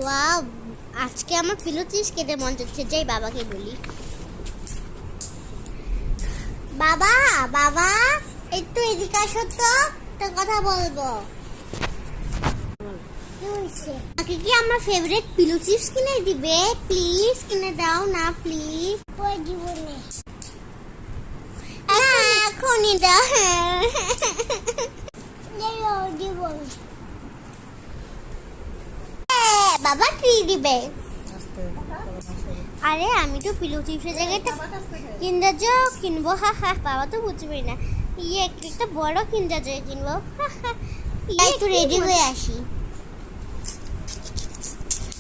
Wow, আজকে আমার pillow chips খেতে মন চাচ্ছে, যাই বাবাকে বলি। বাবা বাবা একটু এদিকে আসো তো, একটা কথা বলবো। আমাকে কি আমার ফেভারিট পিলো চিপস কিনে দিবে? প্লিজ কিনে দাও না, প্লিজ। ওই জীবনে এখনই দাও। বাবা কি দিবে? আরে আমি তো পিলো চিপসের জায়গায় কিন্ডার জয় কিনবো। হা হা, বাবা তো বুঝবে না। একটা বড় কিন্ডার জয় কিনবো। একটু রেডি হয়ে আসি।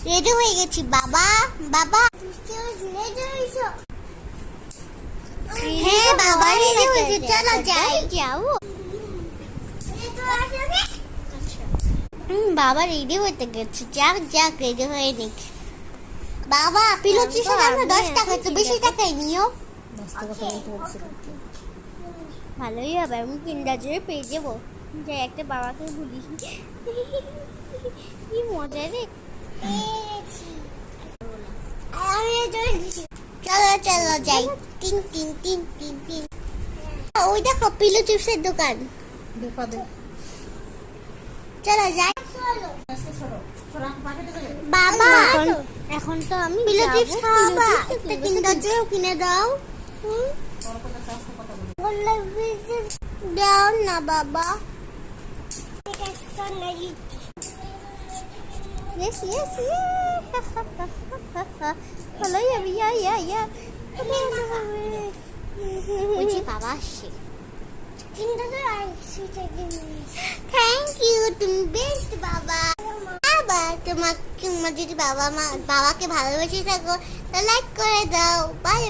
রেডি হয়ে গেছি বাবা। বাবা হ্যাঁ বাবা রেডি হয়েছে, চলো যাই। যাও। বাবা রেডি হতে গেছে, যাক যাক রেডি হয়ে নিক। বাবা পিলো চিপসের দাম 10 টাকা, তো বেশি টাকাই নিও। ভালোই হবে, আমি কিন্ডার জয় পেয়ে যাবো। যাই একটা বাবাকে বলি। কি মজা রে। চলো চলো যাই। টিং টিং টিং টিং টিং। ওই দেখো পিলো চিপসের দোকান। চলো যাই। বাবা এখন তো আমি পিলো চিপস খাওয়াবা, একটা কিন্ডার জয় কিনে দাও। দাও না বাবা। Yes, yes, yes. Hello, yeah. বুঝি বাবা আসছে। থ্যাংক ইউ, তুমি বেস্ট বাবা। বাবা তোমাকে যদি বাবাকে ভালোবেসে থাকো, তাহলে লাইক করে দাও। বাই।